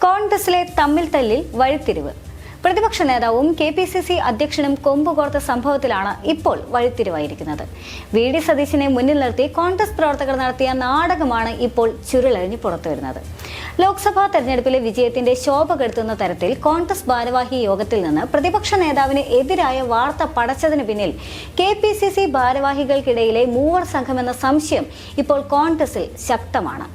കോൺഗ്രസിലെ തമ്മിൽ തല്ലിൽ വഴിത്തിരിവ്. പ്രതിപക്ഷ നേതാവും KPCC അധ്യക്ഷനും കൊമ്പുകോർത്ത സംഭവത്തിലാണ് ഇപ്പോൾ വഴിത്തിരിവായിരിക്കുന്നത്. VD സതീശനെ മുന്നിൽ നിർത്തി കോൺഗ്രസ് പ്രവർത്തകർ നടത്തിയ നാടകമാണ് ഇപ്പോൾ ചുരുളഴിഞ്ഞ് പുറത്തുവരുന്നത്. ലോക്സഭാ തെരഞ്ഞെടുപ്പിലെ വിജയത്തിന്റെ ശോഭ കെടുത്തുന്ന തരത്തിൽ കോൺഗ്രസ് ഭാരവാഹി യോഗത്തിൽ നിന്ന് പ്രതിപക്ഷ നേതാവിന് എതിരായ വാർത്ത പടച്ചതിന് പിന്നിൽ KPCC ഭാരവാഹികൾക്കിടയിലെ മൂവർ സംഘമെന്ന സംശയം ഇപ്പോൾ കോൺഗ്രസിൽ ശക്തമാണ്.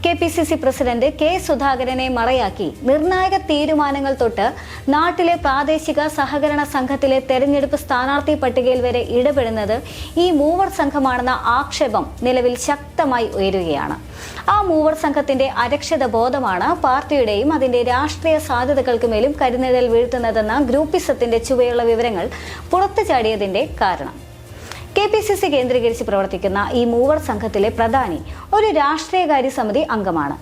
KPCC പ്രസിഡന്റ് K സുധാകരനെ മറയാക്കി നിർണായക തീരുമാനങ്ങൾ തൊട്ട് നാട്ടിലെ പ്രാദേശിക സഹകരണ സംഘത്തിലെ തെരഞ്ഞെടുപ്പ് സ്ഥാനാർത്ഥി പട്ടികയിൽ വരെ ഇടപെടുന്നത് ഈ മൂവർ സംഘമാണെന്ന ആക്ഷേപം നിലവിൽ ശക്തമായി ഉയരുകയാണ്. ആ മൂവർ സംഘത്തിന്റെ അരക്ഷിത ബോധമാണ് പാർട്ടിയുടെയും അതിന്റെ രാഷ്ട്രീയ സാധ്യതകൾക്ക് മേലും കരിനിഴൽ വീഴ്ത്തുന്നതെന്ന ഗ്രൂപ്പിസത്തിന്റെ ചുവയുള്ള വിവരങ്ങൾ പുറത്തു ചാടിയതിന്റെ കാരണം. KPCC കേന്ദ്രീകരിച്ച് പ്രവർത്തിക്കുന്ന ഈ മൂവർ സംഘത്തിലെ പ്രധാനി ഒരു രാഷ്ട്രീയകാര്യ സമിതി അംഗമാണ്.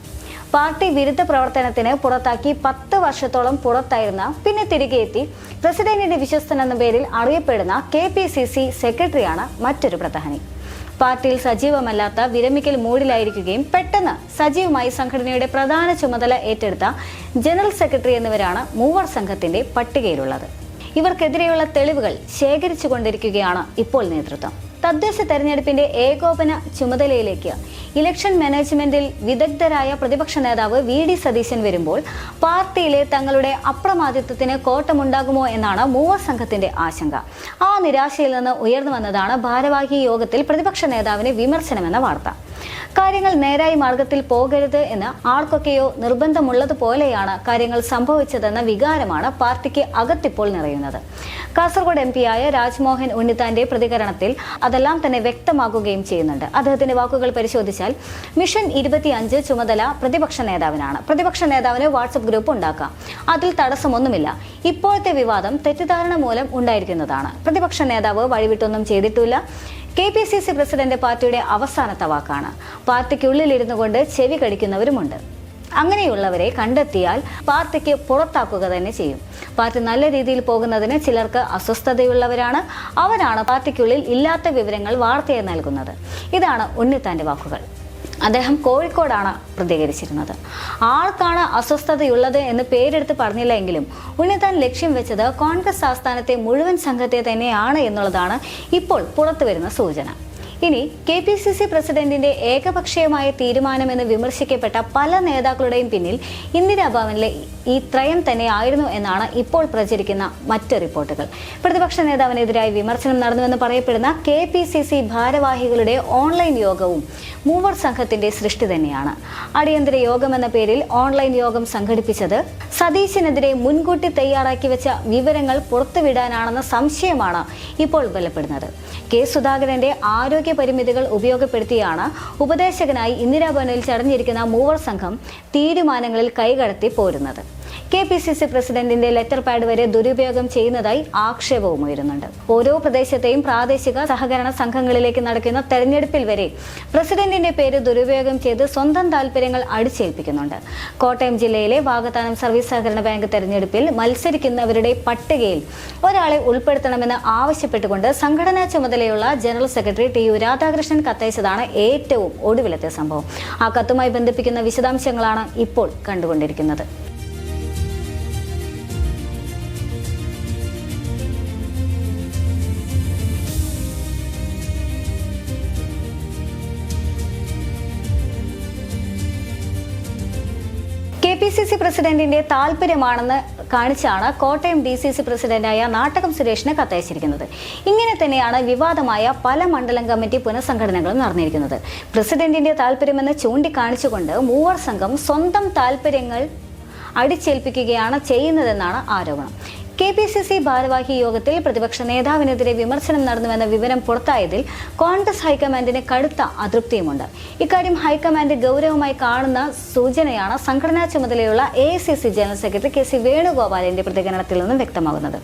പാർട്ടി വിരുദ്ധ പ്രവർത്തനത്തിന് പുറത്താക്കി 10 വർഷത്തോളം പുറത്തായിരുന്ന പിന്നെ തിരികെ എത്തി പ്രസിഡന്റിന്റെ വിശ്വസ്തൻ എന്ന പേരിൽ അറിയപ്പെടുന്ന KPCC സെക്രട്ടറിയാണ് മറ്റൊരു പ്രധാനി. പാർട്ടിയിൽ സജീവമല്ലാത്ത വിരമിക്കൽ മൂഡിലായിരിക്കുകയും പെട്ടെന്ന് സജീവമായി സംഘടനയുടെ പ്രധാന ചുമതല ഏറ്റെടുത്ത ജനറൽ സെക്രട്ടറി എന്നിവരാണ് മൂവർ സംഘത്തിന്റെ പട്ടികയിലുള്ളത്. ഇവർക്കെതിരെയുള്ള തെളിവുകൾ ശേഖരിച്ചു കൊണ്ടിരിക്കുകയാണ് ഇപ്പോൾ നേതൃത്വം. തദ്ദേശ തെരഞ്ഞെടുപ്പിന്റെ ഏകോപന ചുമതലയിലേക്ക് ഇലക്ഷൻ മാനേജ്മെന്റിൽ വിദഗ്ധരായ പ്രതിപക്ഷ നേതാവ് VD സതീശൻ വരുമ്പോൾ പാർട്ടിയിലെ തങ്ങളുടെ അപ്രമാദിത്വത്തിന് കോട്ടമുണ്ടാകുമോ എന്നാണ് മൂവർ സംഘത്തിന്റെ ആശങ്ക. ആ നിരാശയിൽ നിന്ന് ഉയർന്നു വന്നതാണ് ഭാരവാഹി യോഗത്തിൽ പ്രതിപക്ഷ നേതാവിന് വിമർശനമെന്ന വാർത്ത. കാര്യങ്ങൾ നേരായ മാർഗത്തിൽ പോകരുത് എന്ന് ആർക്കൊക്കെയോ നിർബന്ധമുള്ളതുപോലെയാണ് കാര്യങ്ങൾ സംഭവിച്ചതെന്ന വികാരമാണ് പാർട്ടിക്ക് അകത്തിപ്പോൾ നിറയുന്നത്. കാസർഗോഡ് MP-യായ രാജ്മോഹൻ ഉണ്ണിത്താന്റെ പ്രതികരണത്തിൽ അതെല്ലാം തന്നെ വ്യക്തമാക്കുകയും ചെയ്യുന്നുണ്ട്. അദ്ദേഹത്തിന്റെ വാക്കുകൾ പരിശോധിച്ചാൽ മിഷൻ 25 ചുമതല പ്രതിപക്ഷ നേതാവിനാണ്. പ്രതിപക്ഷ നേതാവിന് വാട്സപ്പ് ഗ്രൂപ്പ് ഉണ്ടാക്കാം, അതിൽ തടസ്സമൊന്നുമില്ല. ഇപ്പോഴത്തെ വിവാദം തെറ്റിദ്ധാരണ മൂലം ഉണ്ടായിരിക്കുന്നതാണ്. പ്രതിപക്ഷ നേതാവ് വഴിവിട്ടൊന്നും ചെയ്തിട്ടില്ല. KPCC പ്രസിഡന്റ് പാർട്ടിയുടെ അവസാനത്തെ വാക്കാണ്. പാർട്ടിക്കുള്ളിലിരുന്നു കൊണ്ട് ചെവി കടിക്കുന്നവരുമുണ്ട്. അങ്ങനെയുള്ളവരെ കണ്ടെത്തിയാൽ പാർട്ടിക്ക് പുറത്താക്കുക തന്നെ ചെയ്യും. പാർട്ടി നല്ല രീതിയിൽ പോകുന്നതിന് ചിലർക്ക് അസ്വസ്ഥതയുള്ളവരാണ്. അവരാണ് പാർട്ടിക്കുള്ളിൽ ഇല്ലാത്ത വിവരങ്ങൾ വാർത്തയായി നൽകുന്നത്. ഇതാണ് ഉണ്ണിത്താന്റെ വാക്കുകൾ. അദ്ദേഹം കോഴിക്കോടാണ് പ്രതികരിച്ചിരുന്നത്. ആർക്കാണ് അസ്വസ്ഥതയുള്ളത് എന്ന് പേരെടുത്ത് പറഞ്ഞില്ല എങ്കിലും ഉണ്ണിത്താൻ ലക്ഷ്യം വെച്ചത് കോൺഗ്രസ് ആസ്ഥാനത്തെ മുഴുവൻ സംഘത്തെ തന്നെയാണ് എന്നുള്ളതാണ് ഇപ്പോൾ പുറത്തുവരുന്ന സൂചന. ഇനി KPCC പ്രസിഡന്റിന്റെ ഏകപക്ഷീയമായ തീരുമാനമെന്ന് വിമർശിക്കപ്പെട്ട പല നേതാക്കളുടെയും പിന്നിൽ ഇന്ദിരാഭവനിലെ ഈ ത്രയം തന്നെയായിരുന്നു എന്നാണ് ഇപ്പോൾ പ്രചരിക്കുന്ന മറ്റ് റിപ്പോർട്ടുകൾ. പ്രതിപക്ഷ നേതാവിനെതിരായി വിമർശനം നടന്നുവെന്ന് പറയപ്പെടുന്ന KPCC ഭാരവാഹികളുടെ ഓൺലൈൻ യോഗവും മൂവർ സംഘത്തിന്റെ സൃഷ്ടി തന്നെയാണ്. അടിയന്തര യോഗം എന്ന പേരിൽ ഓൺലൈൻ യോഗം സംഘടിപ്പിച്ചത് സതീശനെതിരെ മുൻകൂട്ടി തയ്യാറാക്കി വെച്ച വിവരങ്ങൾ പുറത്തുവിടാനാണെന്ന സംശയമാണ് ഇപ്പോൾ ബലപ്പെടുന്നത്. K സുധാകരന്റെ ആരോഗ്യ പരിമിതികൾ ഉപയോഗപ്പെടുത്തിയാണ് ഉപദേശകനായി ഇന്ദിരാഭവനിൽ ചടഞ്ഞിരിക്കുന്ന മൂവർ സംഘം തീരുമാനങ്ങളിൽ കൈകടത്തി പോരുന്നത്. KPCC പ്രസിഡന്റിന്റെ ലെറ്റർ പാഡ് വരെ ദുരുപയോഗം ചെയ്യുന്നതായി ആക്ഷേപവും ഉയരുന്നുണ്ട്. ഓരോ പ്രദേശത്തെയും പ്രാദേശിക സഹകരണ സംഘങ്ങളിലേക്ക് നടക്കുന്ന തെരഞ്ഞെടുപ്പിൽ വരെ പ്രസിഡന്റിന്റെ പേര് ദുരുപയോഗം ചെയ്ത് സ്വന്തം താല്പര്യങ്ങൾ അടിച്ചേൽപ്പിക്കുന്നുണ്ട്. കോട്ടയം ജില്ലയിലെ വാകത്താനം സർവീസ് സഹകരണ ബാങ്ക് തെരഞ്ഞെടുപ്പിൽ മത്സരിക്കുന്നവരുടെ പട്ടികയിൽ ഒരാളെ ഉൾപ്പെടുത്തണമെന്ന് ആവശ്യപ്പെട്ടുകൊണ്ട് സംഘടനാ ചുമതലയുള്ള ജനറൽ സെക്രട്ടറി TU രാധാകൃഷ്ണൻ കത്തയച്ചതാണ് ഏറ്റവും ഒടുവിലത്തെ സംഭവം. ആ കത്തുമായി ബന്ധിപ്പിക്കുന്ന വിശദാംശങ്ങളാണ് ഇപ്പോൾ കണ്ടുകൊണ്ടിരിക്കുന്നത്. KPCC പ്രസിഡന്റിന്റെ താല്പര്യമാണെന്ന് കാണിച്ചാണ് കോട്ടയം DCC പ്രസിഡന്റായ നാട്ടകം സുരേഷിന് കത്തയച്ചിരിക്കുന്നത്. ഇങ്ങനെ തന്നെയാണ് വിവാദമായ പല മണ്ഡലം കമ്മിറ്റി പുനഃസംഘടനകളും നടന്നിരിക്കുന്നത്. പ്രസിഡന്റിന്റെ താല്പര്യമെന്ന് ചൂണ്ടിക്കാണിച്ചുകൊണ്ട് മൂവർ സംഘം സ്വന്തം താല്പര്യങ്ങൾ അടിച്ചേൽപ്പിക്കുകയാണ് ചെയ്യുന്നതെന്നാണ് ആരോപണം. KPCC ഭാരവാഹി യോഗത്തിൽ പ്രതിപക്ഷ നേതാവിനെതിരെ വിമർശനം നടന്നുവെന്ന വിവരം പുറത്തായതിൽ കോൺഗ്രസ് ഹൈക്കമാൻഡിന് കടുത്ത അതൃപ്തിയുമുണ്ട്. ഇക്കാര്യം ഹൈക്കമാൻഡ് ഗൗരവമായി കാണുന്ന സൂചനയാണ് സംഘടനാ ചുമതലയുള്ള AICC ജനറൽ സെക്രട്ടറി KC വേണുഗോപാലിന്റെ പ്രതികരണത്തിൽ നിന്നും വ്യക്തമാകുന്നത്.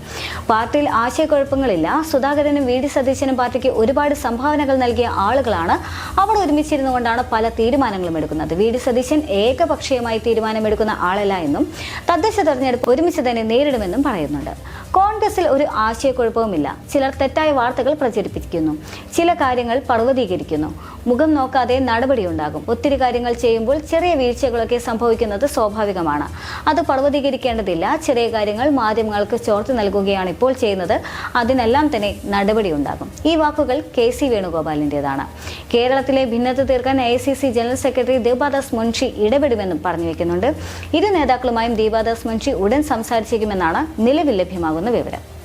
പാർട്ടിയിൽ ആശയക്കുഴപ്പങ്ങളില്ല. സുധാകരനും VD സതീശനും പാർട്ടിക്ക് ഒരുപാട് സംഭാവനകൾ നൽകിയ ആളുകളാണ്. അവർ ഒരുമിച്ചിരുന്നു കൊണ്ടാണ് പല തീരുമാനങ്ങളും എടുക്കുന്നത്. VD സതീശൻ ഏകപക്ഷീയമായി തീരുമാനമെടുക്കുന്ന ആളല്ല എന്നും തദ്ദേശ തെരഞ്ഞെടുപ്പ് ഒരുമിച്ച് തന്നെ നേരിടുമെന്നും പറയുന്നുണ്ട്. കോൺഗ്രസിൽ ഒരു ആശയക്കുഴപ്പവുമില്ല. ചിലർ തെറ്റായ വാർത്തകൾ പ്രചരിപ്പിക്കുന്നു, ചില കാര്യങ്ങൾ പർവ്വതീകരിക്കുന്നു. മുഖം നോക്കാതെ നടപടിയുണ്ടാകും. ഒത്തിരി കാര്യങ്ങൾ ചെയ്യുമ്പോൾ ചെറിയ വീഴ്ചകളൊക്കെ സംഭവിക്കുന്നത് സ്വാഭാവികമാണ്. അത് പർവ്വതീകരിക്കേണ്ടതില്ല. ചെറിയ കാര്യങ്ങൾ മാധ്യമങ്ങൾക്ക് ചോർത്തി നൽകുകയാണ് ഇപ്പോൾ ചെയ്യുന്നത്. അതിനെല്ലാം തന്നെ നടപടിയുണ്ടാകും. ഈ വാക്കുകൾ KC വേണുഗോപാലിൻ്റെതാണ്. കേരളത്തിലെ ഭിന്നത തീർക്കാൻ AICC general secretary Deepa Das Munshi ഇടപെടുമെന്നും പറഞ്ഞു വെക്കുന്നുണ്ട്. ഇരു നേതാക്കളുമായും ദീപാദാസ് മുൻഷി ഉടൻ സംസാരിച്ചേക്കുമെന്നാണ് നിലവിൽ ലഭ്യമാകുന്ന വിവരം.